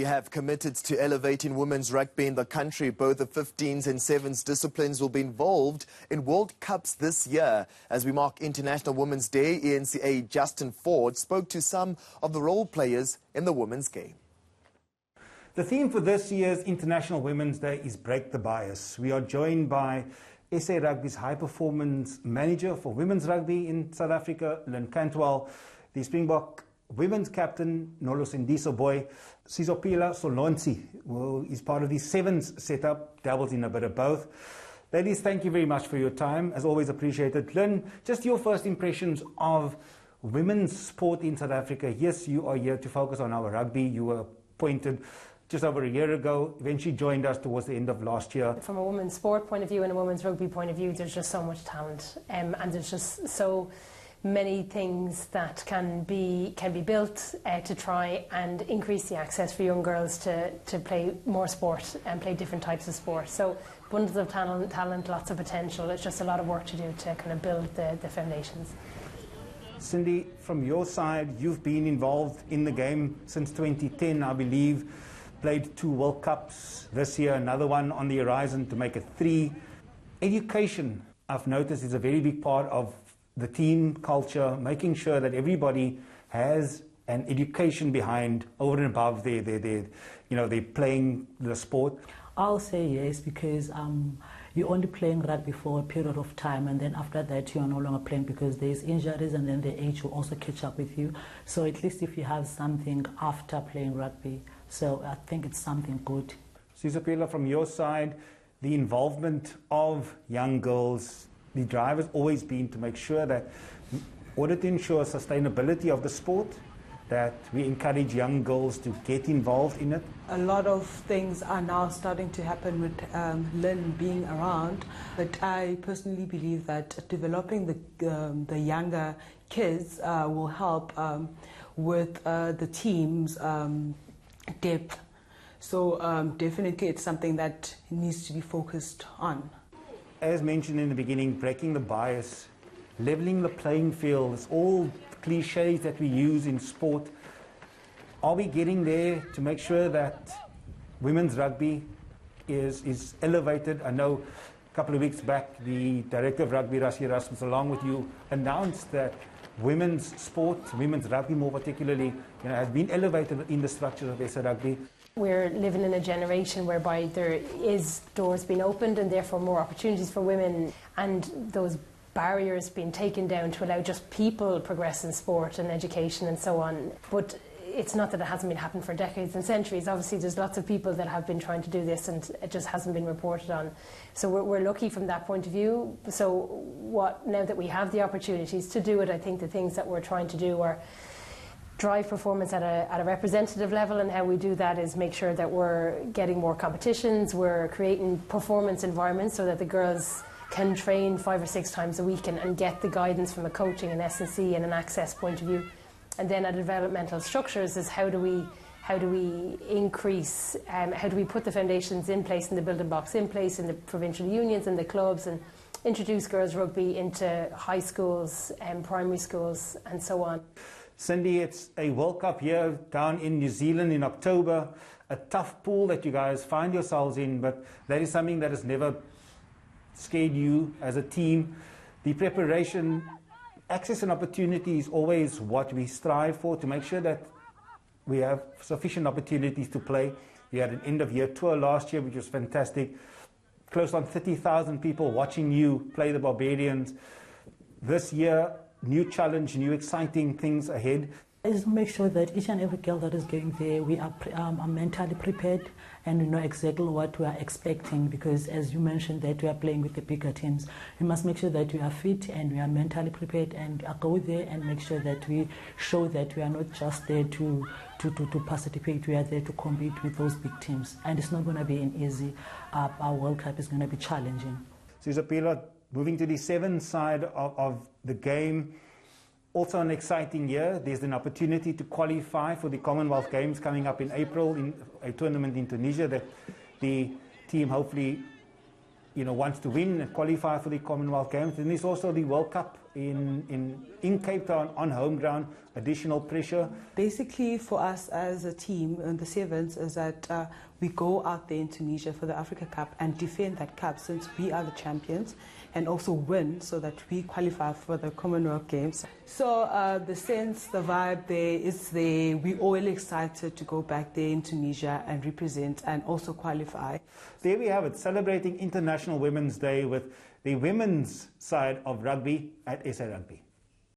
have committed to elevating women's rugby in the country. Both the 15s and 7s disciplines will be involved in World Cups this year. As we mark International Women's Day, eNCA Justin Ford spoke to some of the role players in the women's game. The theme for this year's International Women's Day is Break the Bias. We are joined by SA Rugby's High Performance Manager for Women's Rugby in South Africa, Lynn Cantwell, the Springbok Women's Captain, Nolosendiso Boy, Sizopila Solonsi, who is part of the 7s setup, dabbles in a bit of both. Ladies, thank you very much for your time. As always, appreciated. Lynn, just your first impressions of women's sport in South Africa. Yes, you are here to focus on our rugby. You were appointed just over a year ago, eventually joined us towards the end of last year. From a women's sport point of view and a women's rugby point of view, there's just so much talent, and there's just so many things that can be built to try and increase the access for young girls to play more sport and play different types of sport. So bundles of talent, lots of potential. It's just a lot of work to do to kind of build the foundations. Cindy, from your side, you've been involved in the game since 2010, I believe. Played 2 World Cups this year, another one on the horizon to make it 3. Education, I've noticed, is a very big part of the team culture, making sure that everybody has an education behind, over and above they're playing the sport. I'll say yes, because you're only playing rugby for a period of time, and then after that you're no longer playing because there's injuries, and then the age will also catch up with you. So at least if you have something after playing rugby, so I think it's something good. Sizopila, from your side, the involvement of young girls, the drive has always been to make sure that, in order to ensure sustainability of the sport, that we encourage young girls to get involved in it. A lot of things are now starting to happen with Lynn being around, but I personally believe that developing the younger kids will help with the team's depth. So definitely it's something that needs to be focused on. As mentioned in the beginning, breaking the bias, leveling the playing field, it's all cliches that we use in sport. Are we getting there to make sure that women's rugby is elevated? I know a couple of weeks back, the Director of Rugby, Rassie Erasmus, along with you, announced that women's sport, women's rugby more particularly, has been elevated in the structure of SA Rugby. We're living in a generation whereby there is doors being opened and therefore more opportunities for women, and those barriers being taken down to allow just people progress in sport and education and so on. But it's not that it hasn't been happening for decades and centuries. Obviously there's lots of people that have been trying to do this and it just hasn't been reported on. So we're lucky from that point of view. So now that we have the opportunities to do it, I think the things that we're trying to do are drive performance at a representative level, and how we do that is make sure that we're getting more competitions, we're creating performance environments so that the girls can train 5 or 6 times a week and get the guidance from a coaching and S&C and an access point of view. And then at developmental structures is how do we increase, how do we put the foundations in place and the building blocks in place in the provincial unions and the clubs, and introduce girls rugby into high schools and primary schools and so on. Cindy, it's a World Cup year down in New Zealand in October, a tough pool that you guys find yourselves in, but that is something that has never scared you as a team. The preparation, access and opportunity is always what we strive for, to make sure that we have sufficient opportunities to play. We had an end-of-year tour last year, which was fantastic. Close on 30,000 people watching you play the Barbarians. This year, new challenge, new exciting things ahead. Is make sure that each and every girl that is going there, we are mentally prepared and we know exactly what we are expecting, because as you mentioned that we are playing with the bigger teams, we must make sure that we are fit and we are mentally prepared and go there and make sure that we show that we are not just there to participate, we are there to compete with those big teams, and it's not going to be an easy, our World Cup is going to be challenging. Sizopila, moving to the 7 side of the game, also an exciting year. There's an opportunity to qualify for the Commonwealth Games coming up in April in a tournament in Tunisia that the team hopefully wants to win and qualify for the Commonwealth Games. And there's also the World Cup in Cape Town on home ground additional pressure? Basically, for us as a team in the Sevens is that we go out there in Tunisia for the Africa Cup and defend that cup since we are the champions, and also win so that we qualify for the Commonwealth Games. So the sense, the vibe there is there. We're all excited to go back there in Tunisia and represent and also qualify. There we have it, celebrating International Women's Day with the women's side of rugby at SA Rugby.